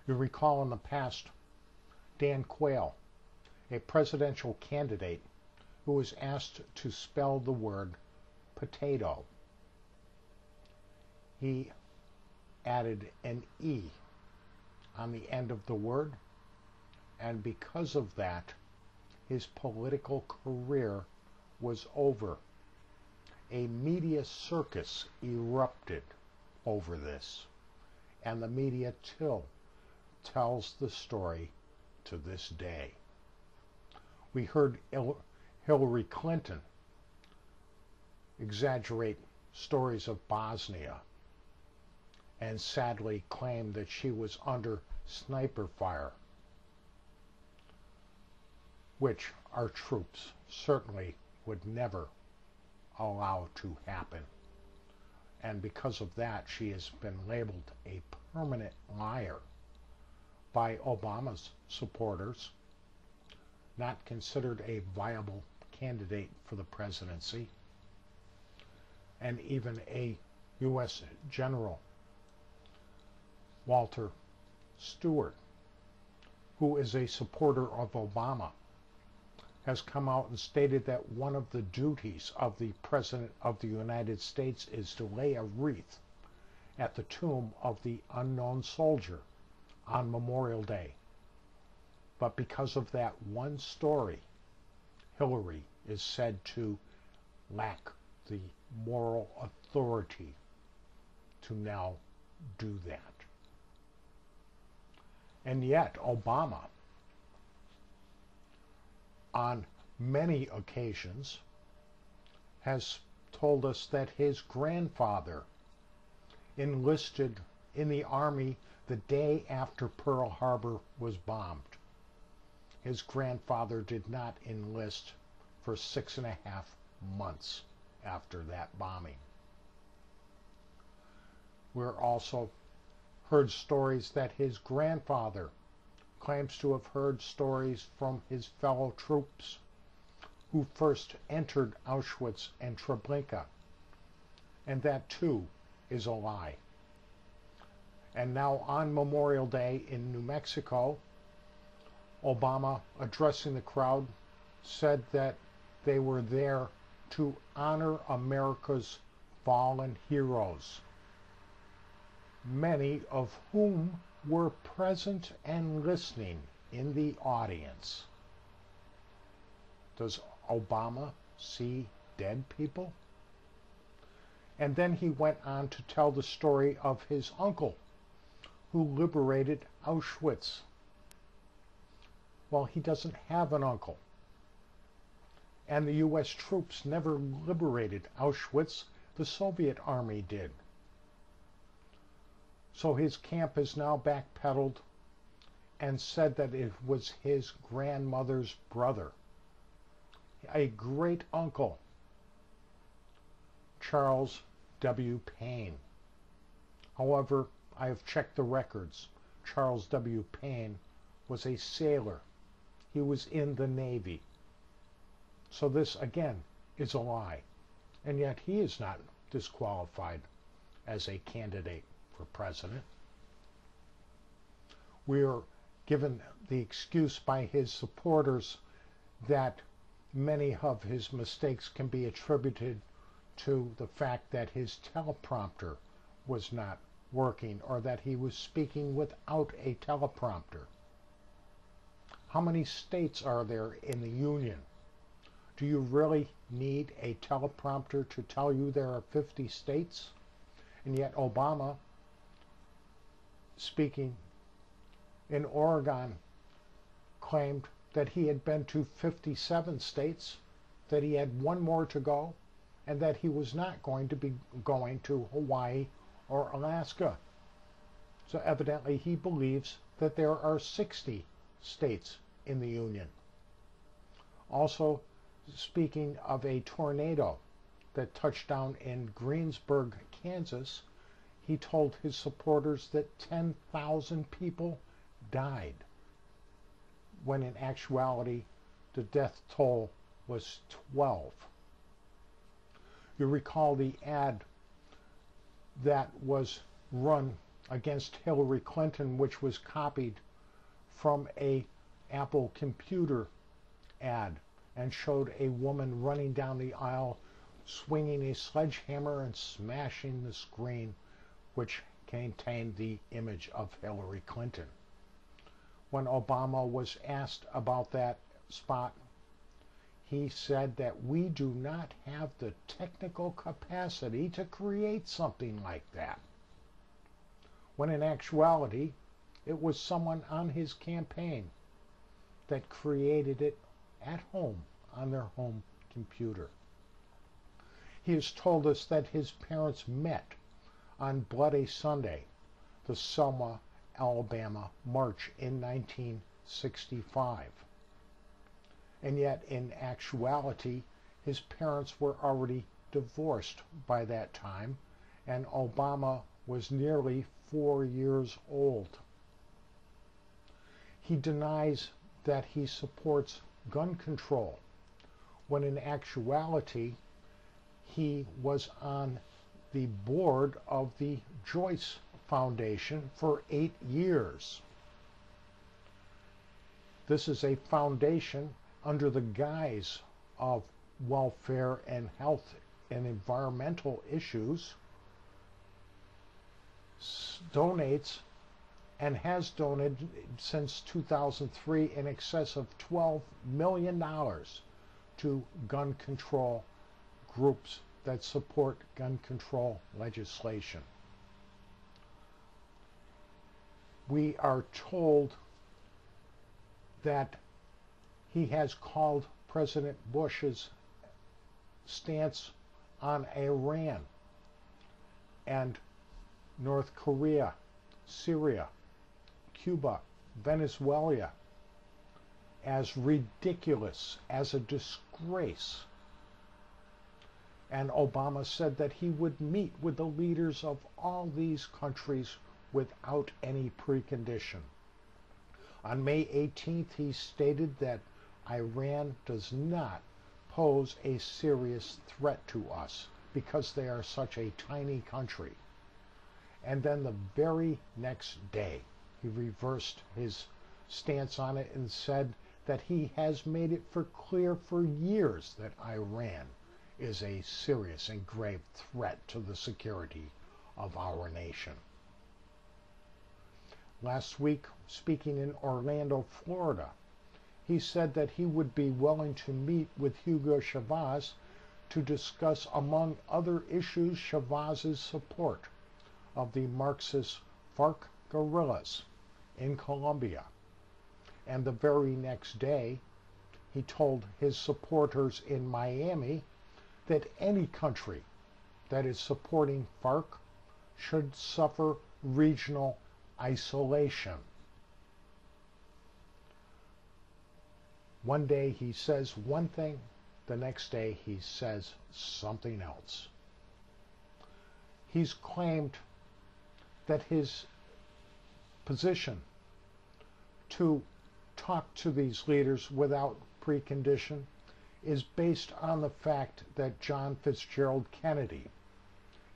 You recall in the past Dan Quayle, a presidential candidate who was asked to spell the word potato. He added an E on the end of the word, and because of that, his political career was over. A media circus erupted over this, and the media still tells the story to this day. We heard Hillary Clinton exaggerate stories of Bosnia and sadly claim that she was under sniper fire, which our troops certainly would never allow to happen. And because of that, she has been labeled a permanent liar by Obama's supporters, not considered a viable candidate for the presidency, and even a U.S. General, Walter Stewart, who is a supporter of Obama, has come out and stated that one of the duties of the President of the United States is to lay a wreath at the tomb of the unknown soldier on Memorial Day. But because of that one story, Hillary is said to lack the moral authority to now do that. And yet, Obama, on many occasions, has told us that his grandfather enlisted in the Army the day after Pearl Harbor was bombed. His grandfather did not enlist for 6.5 months after that bombing. We're also heard stories that his grandfather claims to have heard stories from his fellow troops who first entered Auschwitz and Treblinka, and that too is a lie. And now on Memorial Day in New Mexico, Obama, addressing the crowd, said that they were there to honor America's fallen heroes, many of whom were present and listening in the audience. Does Obama see dead people? And then he went on to tell the story of his uncle who liberated Auschwitz. Well, he doesn't have an uncle. And the U.S. troops never liberated Auschwitz. The Soviet army did. So his camp has now backpedaled and said that it was his grandmother's brother, a great uncle, Charles W. Payne. However, I have checked the records. Charles W. Payne was a sailor. He was in the Navy. So this, again, is a lie. And yet he is not disqualified as a candidate for president. We are given the excuse by his supporters that many of his mistakes can be attributed to the fact that his teleprompter was not working or that he was speaking without a teleprompter. How many states are there in the Union? Do you really need a teleprompter to tell you there are 50 states? And yet Obama, speaking in Oregon, claimed that he had been to 57 states, that he had one more to go, and that he was not going to be going to Hawaii or Alaska. So evidently he believes that there are 60 states in the Union. Also, speaking of a tornado that touched down in Greensburg, Kansas, he told his supporters that 10,000 people died, when in actuality the death toll was 12. You recall the ad that was run against Hillary Clinton, which was copied from a Apple computer ad and showed a woman running down the aisle swinging a sledgehammer and smashing the screen, which contained the image of Hillary Clinton. When Obama was asked about that spot, he said that we do not have the technical capacity to create something like that. When in actuality, it was someone on his campaign that created it at home on their home computer. He has told us that his parents met on Bloody Sunday, the Selma, Alabama March in 1965. And yet, in actuality, his parents were already divorced by that time, and Obama was nearly 4 years old. He denies that he supports gun control, when in actuality, he was on the board of the Joyce Foundation for 8 years. This is a foundation under the guise of welfare and health and environmental issues, donates and has donated since 2003 in excess of $12 million to gun control groups that support gun control legislation. We are told that he has called President Bush's stance on Iran and North Korea, Syria, Cuba, Venezuela as ridiculous, as a disgrace. And Obama said that he would meet with the leaders of all these countries without any precondition. On May 18th, he stated that Iran does not pose a serious threat to us because they are such a tiny country. And then the very next day, he reversed his stance on it and said that he has made it clear for years that Iran is a serious and grave threat to the security of our nation. Last week, speaking in Orlando, Florida, he said that he would be willing to meet with Hugo Chavez to discuss, among other issues, Chavez's support of the Marxist FARC guerrillas in Colombia. And the very next day, he told his supporters in Miami that any country that is supporting FARC should suffer regional isolation. One day he says one thing, the next day he says something else. He's claimed that his position to talk to these leaders without precondition is based on the fact that John Fitzgerald Kennedy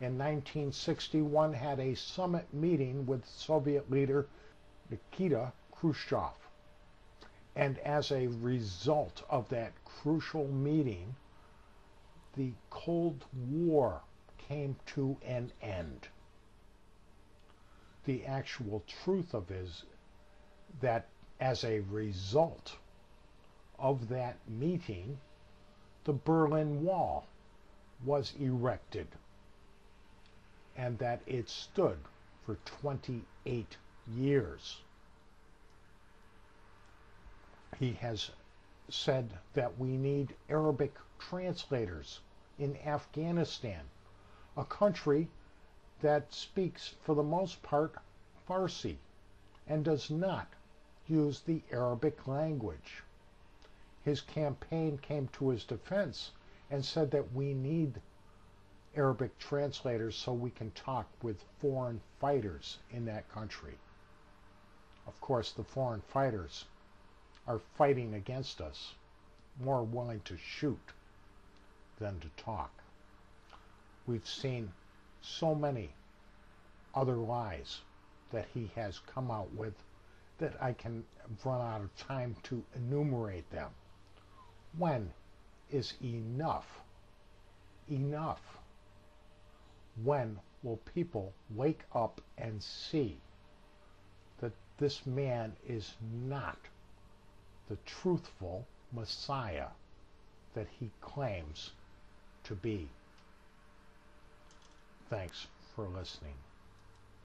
in 1961 had a summit meeting with Soviet leader Nikita Khrushchev. And as a result of that crucial meeting, the Cold War came to an end. The actual truth of it is that as a result of that meeting, the Berlin Wall was erected, and that it stood for 28 years. He has said that we need Arabic translators in Afghanistan, a country that speaks, for the most part, Farsi and does not use the Arabic language. His campaign came to his defense and said that we need Arabic translators so we can talk with foreign fighters in that country. Of course, the foreign fighters are fighting against us, more willing to shoot than to talk. We've seen so many other lies that he has come out with that I can run out of time to enumerate them. When is enough? Enough. When will people wake up and see that this man is not the truthful Messiah that he claims to be? Thanks for listening.